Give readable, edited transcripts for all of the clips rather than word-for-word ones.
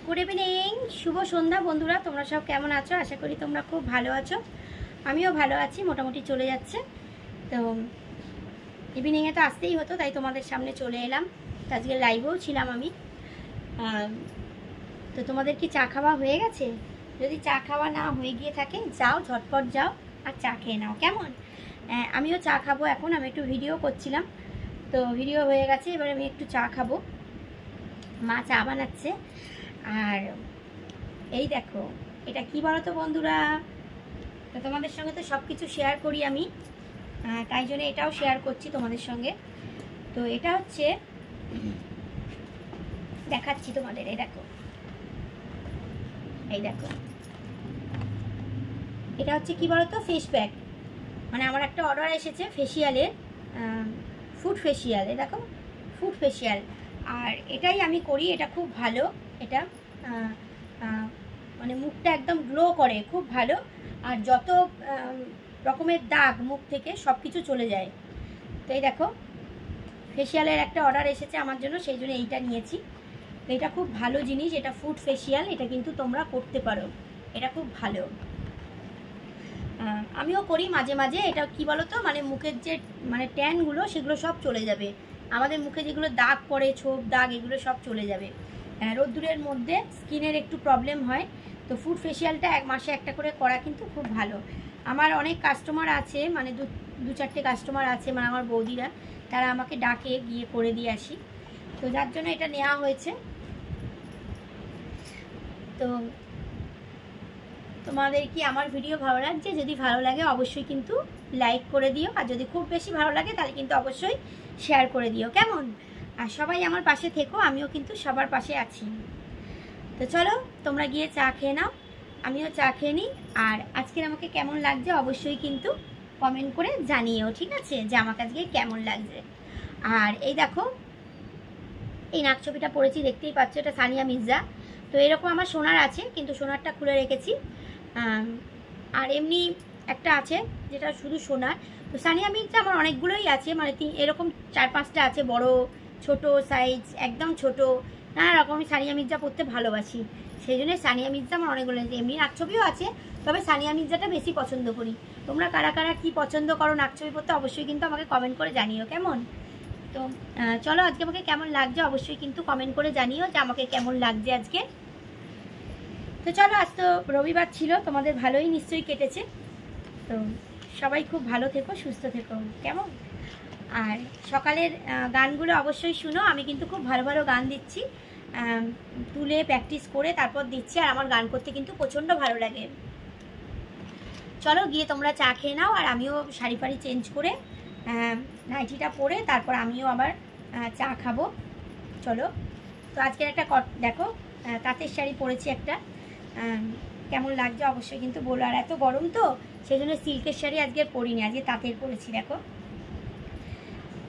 Good evening, শুভ সন্ধ্যা বন্ধুরা। তোমরা সব কেমন আছো? আশা করি তোমরা খুব ভালো আছো। আমিও ভালো আছি, মোটামুটি চলে যাচ্ছে। তো ইভিনিংয়ে তো আসতেই হতো, তাই তোমাদের সামনে চলে এলাম। তো আজকে লাইভেও ছিলাম আমি। তো তোমাদের কি চা খাওয়া হয়ে গেছে? যদি চা খাওয়া না হয়ে গিয়ে থাকে, যাও ঝটপট যাও আর চা খেয়ে নাও, কেমন? আমিও চা খাবো এখন। আমি একটু ভিডিও করছিলাম, তো ভিডিও হয়ে গেছে, এবার আমি একটু চা খাবো। মা চা বানাচ্ছে। আর এই দেখো, এটা কি বলো তো বন্ধুরা, তো তোমাদের সঙ্গে তো সব কিছু শেয়ার করি আমি, তাই জন্য এটাও শেয়ার করছি তোমাদের সঙ্গে। তো এটা হচ্ছে, দেখাচ্ছি তোমাদের। এই দেখো, এই দেখো, এটা হচ্ছে কি বলো তো, ফেস প্যাক। মানে আমার একটা অর্ডার এসেছে ফেসিয়ালের, ফুড ফেসিয়াল। এই দেখো, ফুড ফেসিয়াল। আর এটাই আমি করি, এটা খুব ভালো। এটা মানে মুখটা একদম গ্লো করে, খুব ভালো। আর যত রকমের দাগ মুখ থেকে সব কিছু চলে যায়। তো এই দেখো, ফেসিয়ালের একটা অর্ডার এসেছে আমার জন্য, সেই জন্য এইটা নিয়েছি। তো এটা খুব ভালো জিনিস, এটা ফুড ফেসিয়াল, এটা কিন্তু তোমরা করতে পারো, এটা খুব ভালো। আমিও করি মাঝে মাঝে। এটা কি বলো তো, মানে মুখের যে মানে ট্যানগুলো সেগুলো সব চলে যাবে। আমাদের মুখে যেগুলো দাগ পড়ে, ছোপ দাগ, এগুলো সব চলে যাবে। রোদ্দুরের মধ্যে স্কিনের একটু প্রবলেম হয়, তো ফুড ফেসিয়ালটা এক মাসে একটা করে করা কিন্তু খুব ভালো। আমার অনেক কাস্টমার আছে, মানে দু চারটে কাস্টমার আছে, মানে আমার বৌদিরা, তারা আমাকে ডাকে, গিয়ে করে দিয়ে আসি। তো যার জন্য এটা নেওয়া হয়েছে। তো তোমাদের কি আমার ভিডিও ভালো লাগছে? যদি ভালো লাগে অবশ্যই কিন্তু লাইক করে দিও, আর যদি খুব বেশি ভালো লাগে তাহলে কিন্তু অবশ্যই শেয়ার করে দিও, কেমন? আর সবাই আমার পাশে থেকো, আমিও কিন্তু সবার পাশে আছি। তো চলো তোমরা গিয়ে চা খেয়ে নাও, আমিও চা খেয়ে নিই। আর আজকের আমাকে কেমন লাগছে অবশ্যই কিন্তু কমেন্ট করে জানিও, ঠিক আছে, যে আমাকে আজকে কেমন লাগছে। আর এই দেখো, এই নাকছবিটা পরেছি, দেখতেই পাচ্ছ, এটা সানিয়া মির্জা। তো এরকম আমার সোনার আছে, কিন্তু সোনারটা খুলে রেখেছি। আর এমনি একটা আছে যেটা শুধু সোনার। তো সানিয়া মির্জা আমার অনেকগুলোই আছে, মানে এরকম 4-5টা আছে, বড় ছোট সাইজ, একদম ছোট, নানা রকম। আমি সানিয়া মির্জা পরতে ভালোবাসি, সেই জন্য সানিয়া মির্জা আমার অনেকগুলো আছে। এমনি নাকছবিও আছে, তবে সানিয়া মির্জাটা বেশি পছন্দ করি। তোমরা কারা কারা কী পছন্দ করো নাকছবি পরতে অবশ্যই কিন্তু আমাকে কমেন্ট করে জানিও, কেমন? তো চলো, আজকে আমাকে কেমন লাগছে অবশ্যই কিন্তু কমেন্ট করে জানিও যে আমাকে কেমন লাগছে আজকে। তো চলো, আজ তো রবিবার ছিল, তোমাদের ভালোই নিশ্চয়ই কেটেছে। তো সবাই খুব ভালো থেকো, সুস্থ থেকো, কেমন? আর সকালের গানগুলো অবশ্যই শুনো, আমি কিন্তু খুব ভালো ভালো গান দিচ্ছি, তুলে প্র্যাকটিস করে তারপর দিচ্ছি। আর আমার গান করতে কিন্তু প্রচণ্ড ভালো লাগে। চলো গিয়ে তোমরা চা খেয়ে নাও, আর আমিও শাড়ি ফাড়ি চেঞ্জ করে নাইটিটা পরে তারপর আমিও আবার চা খাবো। চলো। তো আজকের একটা দেখো, তাঁতের শাড়ি পরেছি একটা, কেমন লাগছে অবশ্যই কিন্তু বলো। আর এত গরম তো, সেই জন্য সিল্কের শাড়ি আজকে পরিনি, আজকে তাঁতের পরেছি, দেখো।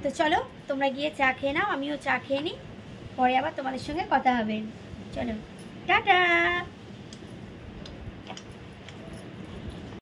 তো চলো তোমরা গিয়ে চা খেয়ে নাও, আমিও চা খেয়ে নিই, পরে আবার তোমাদের সঙ্গে কথা হবে। চলো, টাটা।